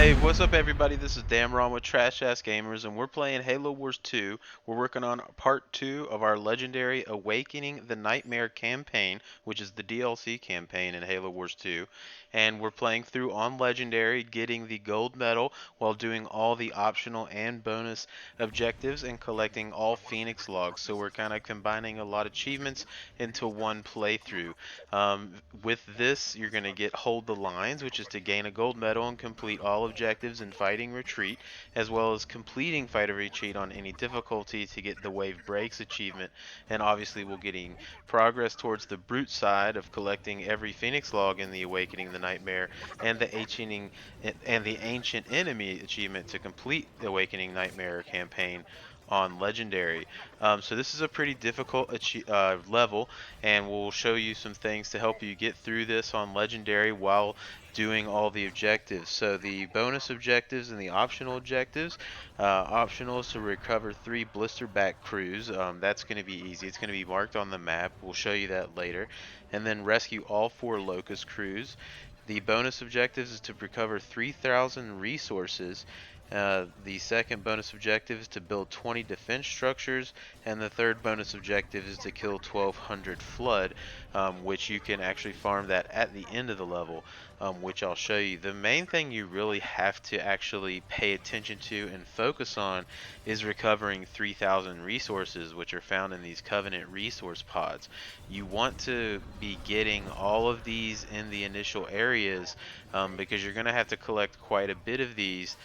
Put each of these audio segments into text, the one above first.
Hey, what's up everybody? This is Damron with Trash Ass Gamers, and we're playing Halo Wars 2. We're working on part 2 of our legendary Awakening the Nightmare campaign, which is the DLC campaign in Halo Wars 2. And we're playing through on legendary, getting the gold medal while doing all the optional and bonus objectives and collecting all Pheonix logs. So we're kind of combining a lot of achievements into one playthrough. With this, you're going to get Hold the Lines, which is to gain a gold medal and complete all objectives in Fighting Retreat, as well as completing Fighter Retreat on any difficulty to get the Wave Breaks achievement. And obviously, we're getting progress towards the brute side of collecting every Pheonix log in the Awakening the Nightmare and the Ancient Enemy achievement to complete the Awakening Nightmare campaign on legendary. So this is a pretty difficult level, and we'll show you some things to help you get through this on legendary while doing all the objectives. So the bonus objectives and the optional objectives, optional is to recover 3 blister back crews. That's going to be easy. It's going to be marked on the map. We'll show you that later. And then rescue all 4 locust crews. The bonus objectives is to recover 3,000 resources. The second bonus objective is to build 20 defense structures, and the third bonus objective is to kill 1,200 flood, which you can actually farm that at the end of the level, which I'll show you. The main thing you really have to actually pay attention to and focus on is recovering 3,000 resources, which are found in these Covenant resource pods. You want to be getting all of these in the initial areas, because you're going to have to collect quite a bit of these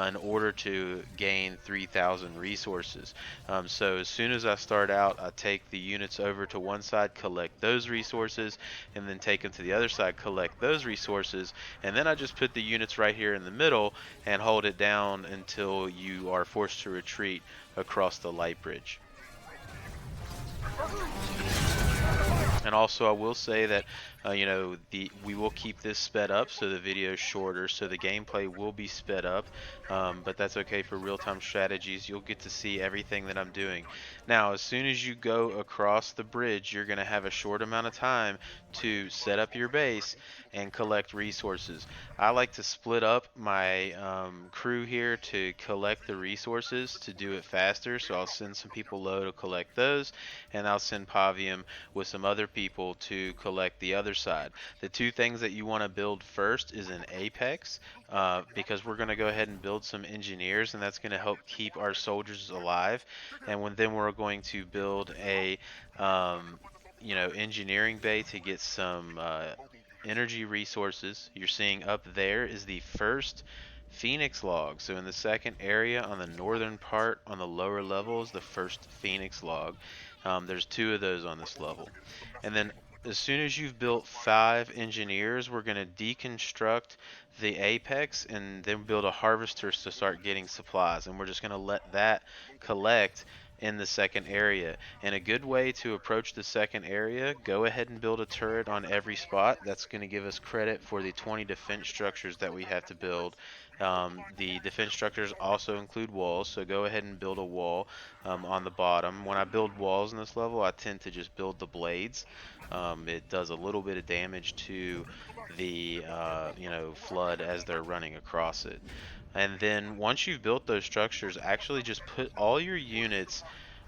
in order to gain 3,000 resources. So as soon as I start out, I take the units over to one side, collect those resources, and then take them to the other side, collect those resources, and then I just put the units right here in the middle and hold it down until you are forced to retreat across the light bridge. And also, I will say that we will keep this sped up so the video is shorter, so the gameplay will be sped up, but that's okay for real-time strategies. You'll get to see everything that I'm doing. Now, as soon as you go across the bridge, you're going to have a short amount of time to set up your base and collect resources. I like to split up my crew here to collect the resources to do it faster, so I'll send some people low to collect those, and I'll send Pavium with some other people to collect the other side. The two things that you want to build first is an apex, because we're going to go ahead and build some engineers, and that's going to help keep our soldiers alive. And then we're going to build a engineering bay to get some energy resources. You're seeing up there is the first Pheonix log. So in the second area on the northern part on the lower level is the first Pheonix log. There's 2 of those on this level. And then as soon as you've built 5 engineers, we're going to deconstruct the apex and then build a harvester to start getting supplies. And we're just going to let that collect in the second area. And a good way to approach the second area, go ahead and build a turret on every spot. That's going to give us credit for the 20 defense structures that we have to build. The defense structures also include walls, so go ahead and build a wall on the bottom. When I build walls in this level, I tend to just build the blades. It does a little bit of damage to the flood as they're running across it. And then once you've built those structures, actually just put all your units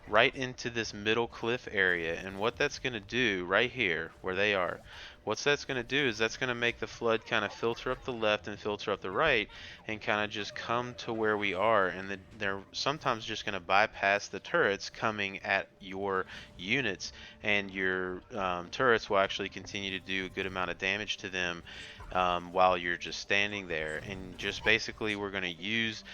right into this middle cliff area. And what that's going to do right here where they are, what that's going to do is that's going to make the flood kind of filter up the left and filter up the right and kind of just come to where we are. And they're sometimes just going to bypass the turrets coming at your units, and your turrets will actually continue to do a good amount of damage to them while you're just standing there. And just basically we're going to use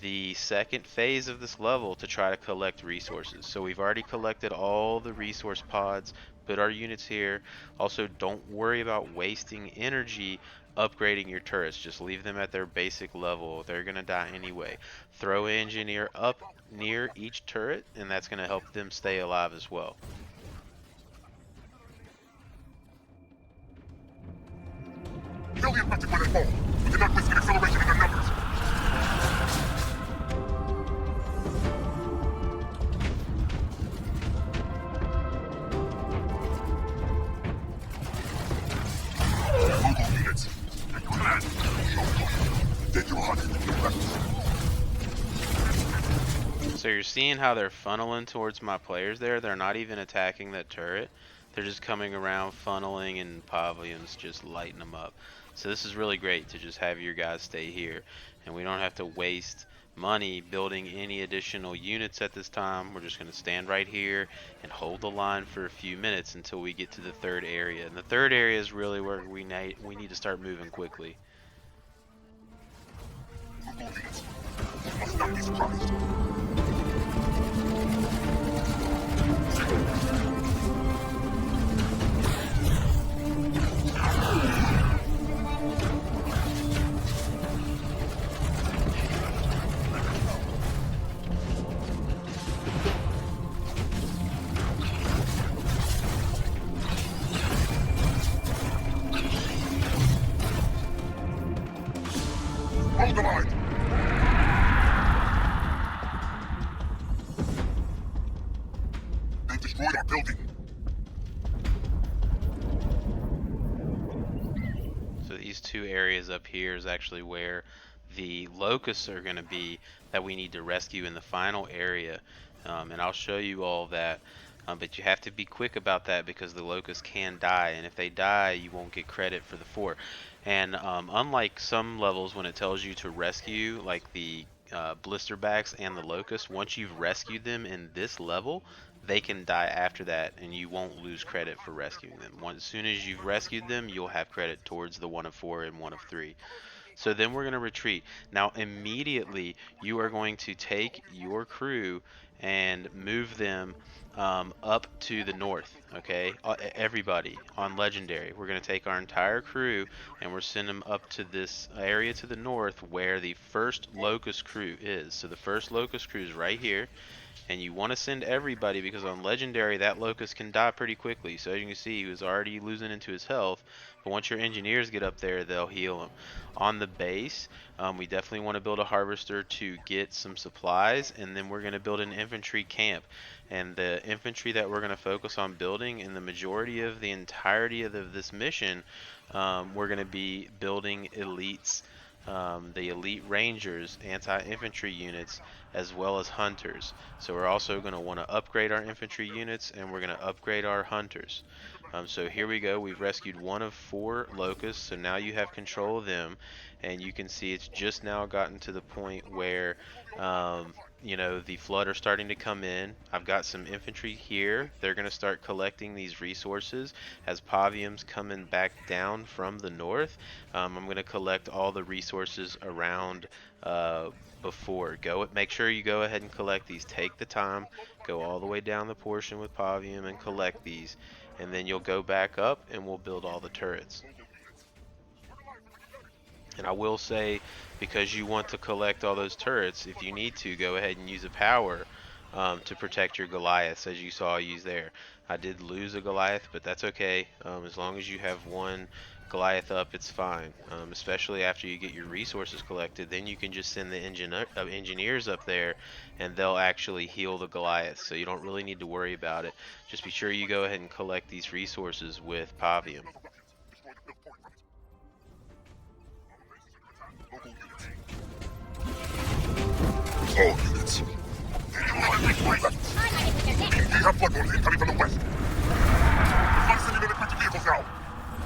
the second phase of this level to try to collect resources. So we've already collected all the resource pods, put our units here. Also, don't worry about wasting energy upgrading your turrets. Just leave them at their basic level. They're going to die anyway. Throw an engineer up near each turret, and that's going to help them stay alive as well. Kill the infected when they fall. We cannot risk an acceleration in their numbers. Mobile units. And command. Show Take your hunting to your left. So you're seeing how they're funneling towards my players there. They're not even attacking that turret. They're just coming around, funneling, and Pavion's just lighting them up. So this is really great to just have your guys stay here. And we don't have to waste money building any additional units at this time. We're just going to stand right here and hold the line for a few minutes until we get to the third area. And the third area is really where we need to start moving quickly. Local units. You must not be surprised. Hold the line! They've destroyed our building. So these two areas up here is actually where the locusts are going to be that we need to rescue in the final area. And I'll show you all that. But you have to be quick about that because the locusts can die. And if they die, you won't get credit for the fort. And unlike some levels when it tells you to rescue, like the blisterbacks and the locusts, once you've rescued them in this level, they can die after that and you won't lose credit for rescuing them. As soon as you've rescued them, you'll have credit towards the 1 of 4 and 1 of 3. So then we're going to retreat. Now immediately you are going to take your crew and move them up to the north, okay? Everybody on Legendary. We're going to take our entire crew and we're sending them up to this area to the north where the first Locust crew is. So the first Locust crew is right here. And you want to send everybody because on Legendary that Locust can die pretty quickly. So as you can see, he was already losing into his health. But once your engineers get up there, they'll heal him. On the base, we definitely want to build a harvester to get some supplies. And then we're going to build an infantry camp. And the infantry that we're going to focus on building in the majority of the entirety of this mission, we're going to be building elites. The elite rangers, anti-infantry units, as well as hunters. So we're also going to want to upgrade our infantry units and we're going to upgrade our hunters. So here we go, we've rescued 1 of 4 locusts, so now you have control of them, and you can see it's just now gotten to the point where you know, the flood are starting to come in. I've got some infantry here. They're going to start collecting these resources as Pavium's coming back down from the north. I'm going to collect all the resources around before. Make sure you go ahead and collect these. Take the time, go all the way down the portion with Pavium and collect these. And then you'll go back up and we'll build all the turrets. And I will say, because you want to collect all those turrets, if you need to, go ahead and use a power to protect your Goliaths, as you saw I use there. I did lose a Goliath, but that's okay. As long as you have one Goliath up, it's fine. Especially after you get your resources collected, then you can just send the engineers up there, and they'll actually heal the Goliaths. So you don't really need to worry about it. Just be sure you go ahead and collect these resources with Pavium. All units. We have bloodborne incoming from the west. We're sending in equipped vehicles now.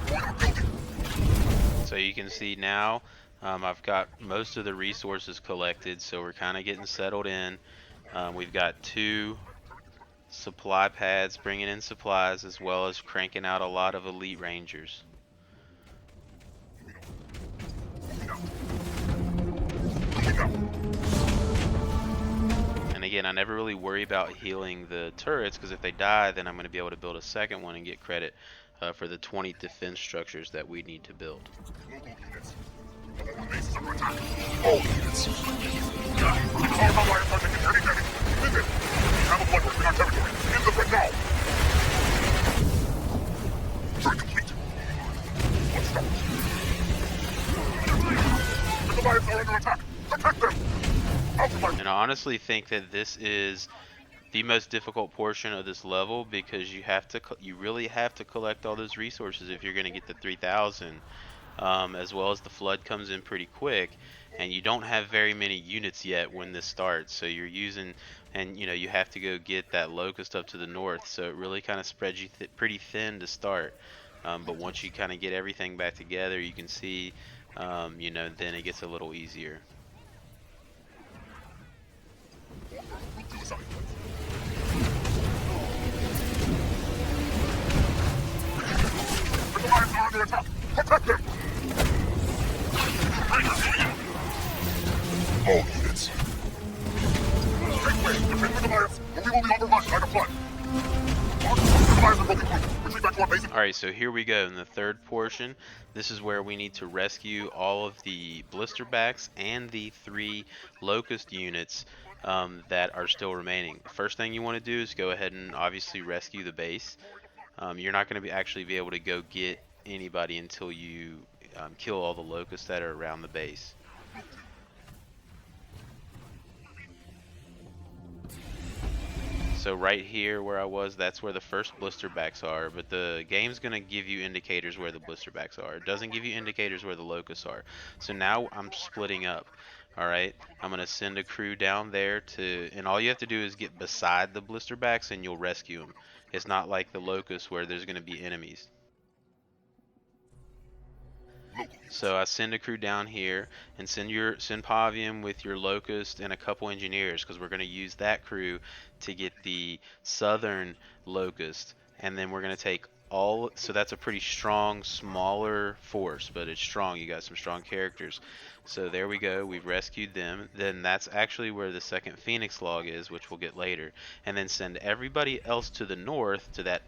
Avoid our building. So you can see now I've got most of the resources collected, so we're kind of getting settled in. We've got 2 supply pads bringing in supplies as well as cranking out a lot of elite rangers. And again, I never really worry about healing the turrets because if they die, then I'm going to be able to build a second one and get credit for the 20 defense structures that we need to build. All units. All alliance are taking heavy damage. Visit. We have a bloodworth in our territory. In the threat now. Turret complete. Let's stop. The Goliaths are under attack. Protect them. And I honestly think that this is the most difficult portion of this level because you really have to collect all those resources if you're going to get the 3,000. as well as the flood comes in pretty quick, and you don't have very many units yet when this starts. So you're using, and you have to go get that locust up to the north. So it really kind of spreads you pretty thin to start. But once you kind of get everything back together, you can see, then it gets a little easier. To the side. The Lions are under attack! Protect them! All units. Make way! Defend the Goliaths, or we will be overrun by the flood! The Goliaths are broken through! Retreat back to our base. Alright, so here we go in the third portion. This is where we need to rescue all of the blisterbacks and the 3 locust units that are still remaining. First thing you want to do is go ahead and obviously rescue the base. You're not going to actually be able to go get anybody until you kill all the locusts that are around the base. So right here where I was, that's where the first blisterbacks are, but the game's going to give you indicators where the blisterbacks are. It doesn't give you indicators where the locusts are. So now I'm splitting up. Alright, I'm going to send a crew down there and all you have to do is get beside the blisterbacks and you'll rescue them. It's not like the locusts where there's going to be enemies. So I send a crew down here and send Pavium with your locust and a couple engineers, because we're going to use that crew to get the southern locust, and then we're going to take so that's a pretty strong, smaller force, but it's strong. You got some strong characters. So there we go, we've rescued them. Then that's actually where the second Pheonix log is, which we'll get later. And then send everybody else to the north to the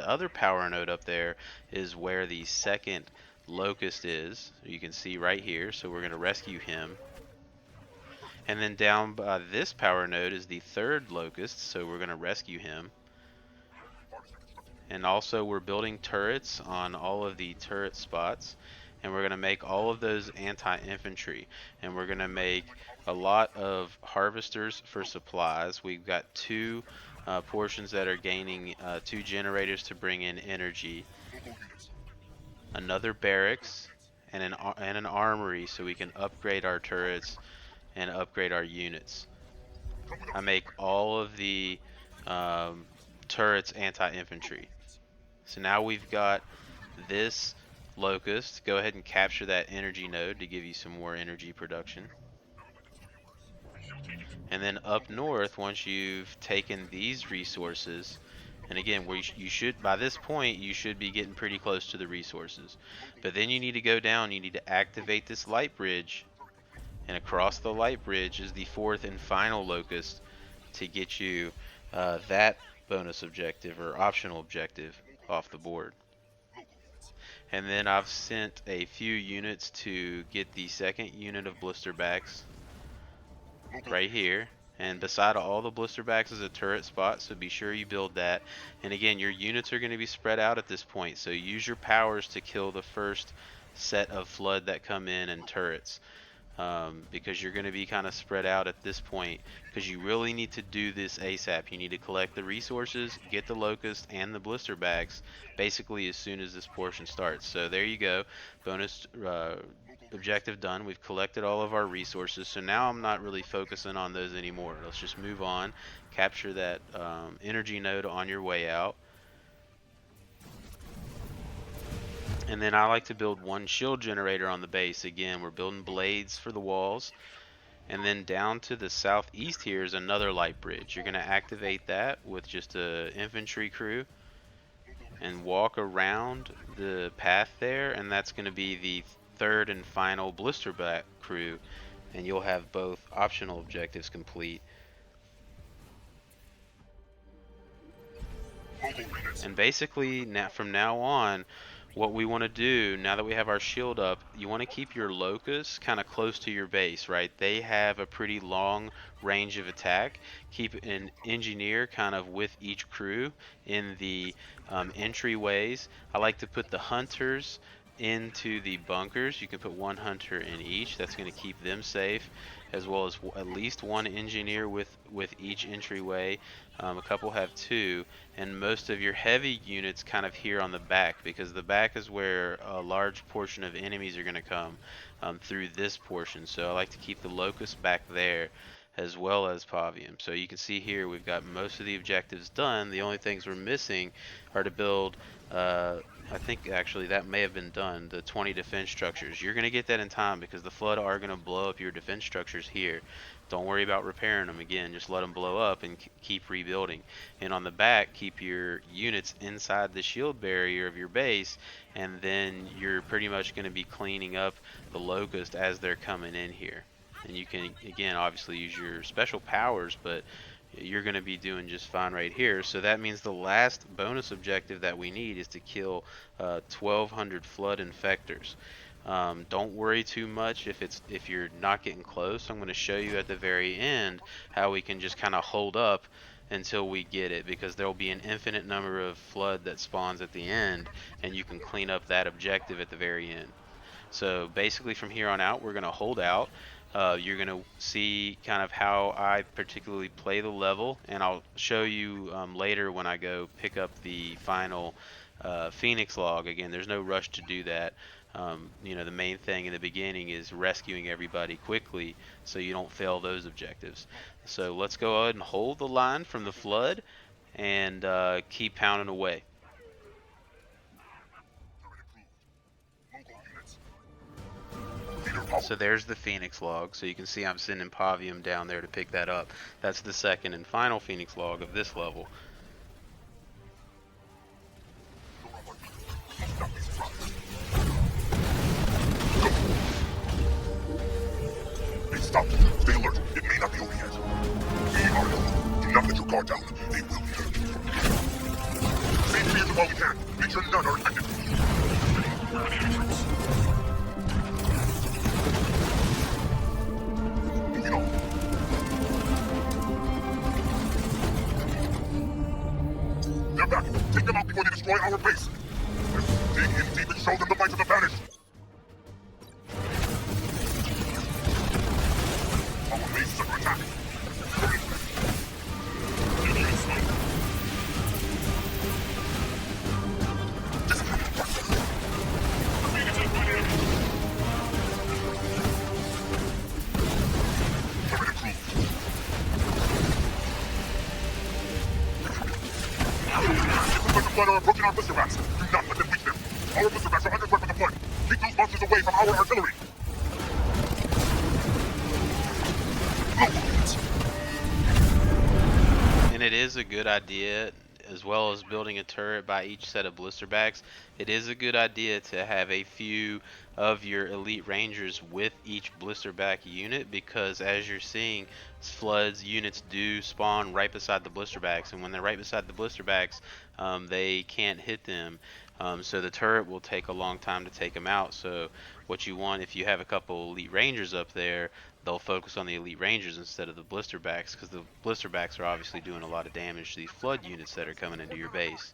other power node up there is where the second locust is. You can see right here, so we're going to rescue him. And then down by this power node is the third locust, so we're going to rescue him. And also we're building turrets on all of the turret spots, and we're going to make all of those anti-infantry, and we're going to make a lot of harvesters for supplies. We've got 2 portions that are gaining 2 generators to bring in energy, another barracks, and an armory so we can upgrade our turrets and upgrade our units. I make all of the turrets anti-infantry. So now we've got this locust. Go ahead and capture that energy node to give you some more energy production. And then up north, once you've taken these resources, and again, you should, by this point, you should be getting pretty close to the resources. But then you need to go down, you need to activate this light bridge, and across the light bridge is the 4th and final locust to get you that bonus objective or optional objective off the board. And then I've sent a few units to get the second unit of blisterbacks right here. And beside all the blisterbacks is a turret spot, so be sure you build that. And again, your units are going to be spread out at this point, so use your powers to kill the first set of flood that come in and turrets. Because you're going to be kind of spread out at this point, because you really need to do this ASAP. You need to collect the resources, get the locust and the blisterbacks basically as soon as this portion starts. So there you go, bonus objective done. We've collected all of our resources, so now I'm not really focusing on those anymore. Let's just move on, capture that energy node on your way out. And then I like to build 1 shield generator on the base. Again, we're building blades for the walls. And then down to the southeast here is another light bridge. You're going to activate that with just an infantry crew and walk around the path there, and that's going to be the 3rd and final blisterback crew, and you'll have both optional objectives complete. And basically, from now on, what we want to do, now that we have our shield up, you want to keep your locusts kind of close to your base, right? They have a pretty long range of attack. Keep an engineer kind of with each crew in the entryways. I like to put the hunters into the bunkers. You can put 1 hunter in each. That's going to keep them safe, as well as at least 1 engineer with with each entryway. A couple have 2, and most of your heavy units kind of here on the back, because the back is where a large portion of enemies are going to come through this portion. So I like to keep the locust back there as well as Pavium. So you can see here we've got most of the objectives done. The only things we're missing are to build I think actually that may have been done, the 20 defense structures. You're going to get that in time because the flood are going to blow up your defense structures here. Don't worry about repairing them again, just let them blow up and keep rebuilding. And on the back, keep your units inside the shield barrier of your base, and then you're pretty much going to be cleaning up the locust as they're coming in here. And you can, again, obviously use your special powers, but you're going to be doing just fine right here. So that means the last bonus objective that we need is to kill 1,200 flood infectors. Don't worry too much if you're not getting close. I'm going to show you at the very end how we can just kind of hold up until we get it, because there will be an infinite number of flood that spawns at the end, and you can clean up that objective at the very end. So basically from here on out, we're going to hold out. You're going to see kind of how I particularly play the level, and I'll show you later when I go pick up the final Pheonix log. Again, there's no rush to do that. You know, the main thing in the beginning is rescuing everybody quickly so you don't fail those objectives. So let's go ahead and hold the line from the flood and keep pounding away. So there's the Pheonix log. So you can see I'm sending Pavium down there to pick that up. That's the second and final Pheonix log of this level. Hey, stop. Stay alert. It may not be over yet. We are alone. Do not let your guard down. They will be hurt. Save fears while we can. Make sure none are affected. Moving on. They're back. Take them out before they destroy our base. Dig in deep and show them the might of the vanished. Our base is under attack. Flood are approaching our blister bats. Do not let them reach them. Our blister bats are under threat from the flood. Keep those monsters away from our artillery. And it is a good idea, as well as building a turret by each set of blister backs, it is a good idea to have a few of your elite rangers with each blister back unit, because as you're seeing, floods units do spawn right beside the blister backs, and when they're right beside the blister backs, they can't hit them. So the turret will take a long time to take them out. So what you want, if you have a couple elite rangers up there, they'll focus on the elite rangers instead of the blister backs, because the blister backs are obviously doing a lot of damage to these flood units that are coming into your base.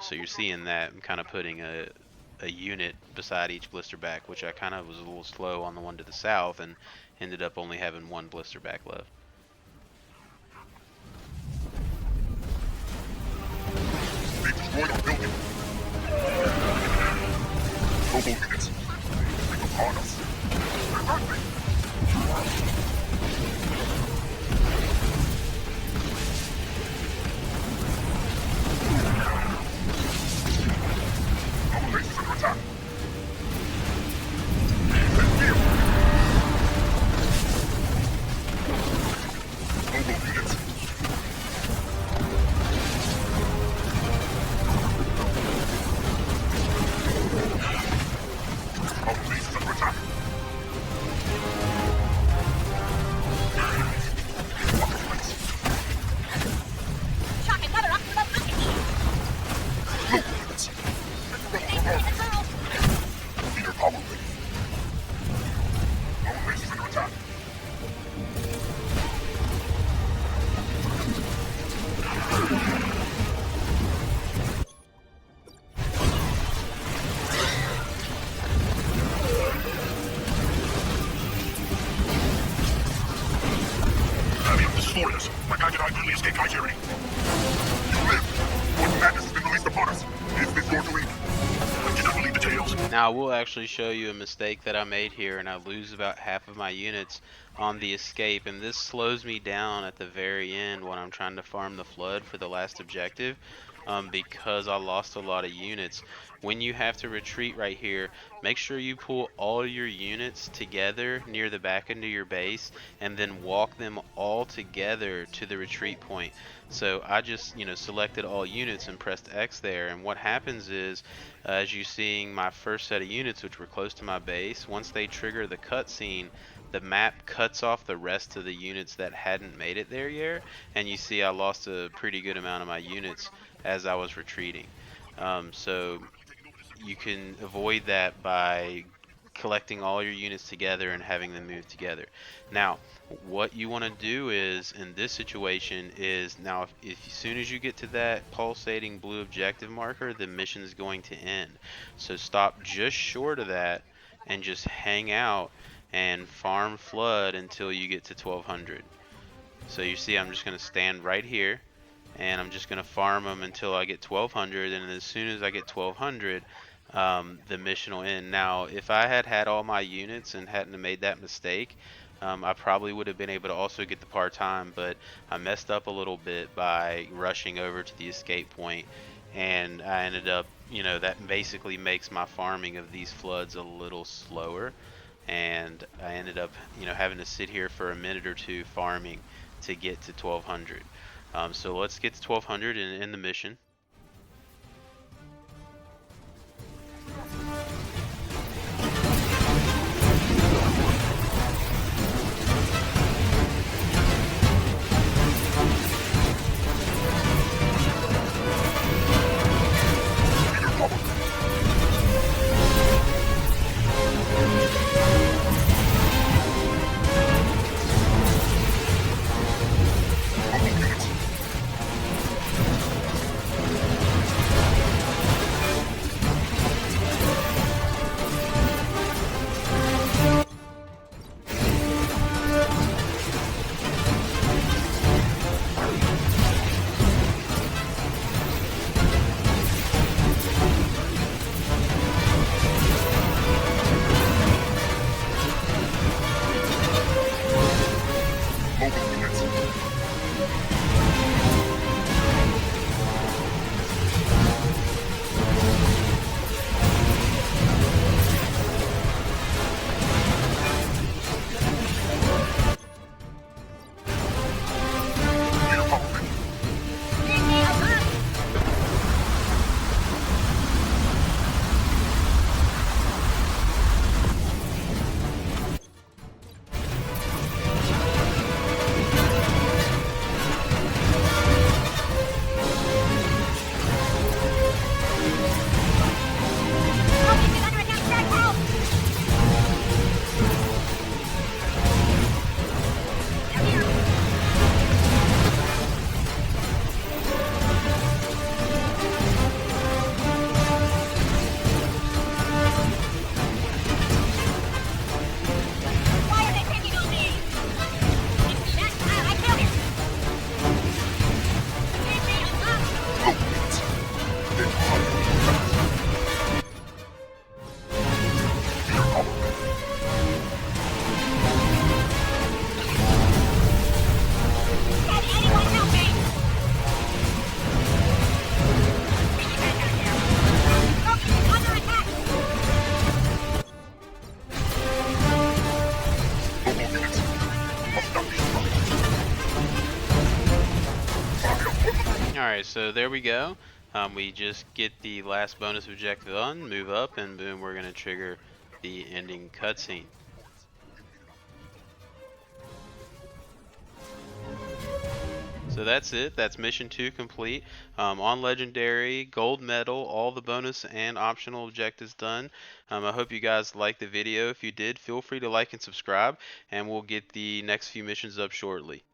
So you're seeing that. I'm kind of putting a unit beside each blister back, which I kind of was a little slow on the one to the south and ended up only having one blister back left. They destroyed our building. Mobile units. Bring upon us. They're hurting. Our base is under attack. Send fear. Mobile units. Our base is under attack. I finally escaped my tyranny. You live! What madness has been released upon us? Is this your doing? I cannot believe the tales. Now I will actually show you a mistake that I made here, and I lose about half of my units on the escape, and this slows me down at the very end when I'm trying to farm the flood for the last objective, because I lost a lot of units. When you have to retreat right here, make sure you pull all your units together near the back end of your base and then walk them all together to the retreat point. So I just, selected all units and pressed X there, and what happens is, as you seeing my first set of units, which were close to my base, once they trigger the cutscene, the map cuts off the rest of the units that hadn't made it there yet, and you see I lost a pretty good amount of my units as I was retreating. So you can avoid that by collecting all your units together and having them move together. Now, what you want to do is, in this situation, is now if as soon as you get to that pulsating blue objective marker, the mission is going to end. So stop just short of that and just hang out and farm flood until you get to 1200. So you see I'm just going to stand right here and I'm just going to farm them until I get 1200, and as soon as I get 1200, the mission will end. Now, if I had had all my units and hadn't made that mistake, I probably would have been able to also get the part-time, but I messed up a little bit by rushing over to the escape point, and I ended up, that basically makes my farming of these floods a little slower, and I ended up, having to sit here for a minute or two farming to get to 1200. So let's get to 1200 and end the mission. Alright, so there we go. We just get the last bonus objective done, move up, and boom, we're going to trigger the ending cutscene. So that's it. That's mission 2 complete. On Legendary, gold medal, all the bonus and optional objectives done. I hope you guys liked the video. If you did, feel free to like and subscribe, and we'll get the next few missions up shortly.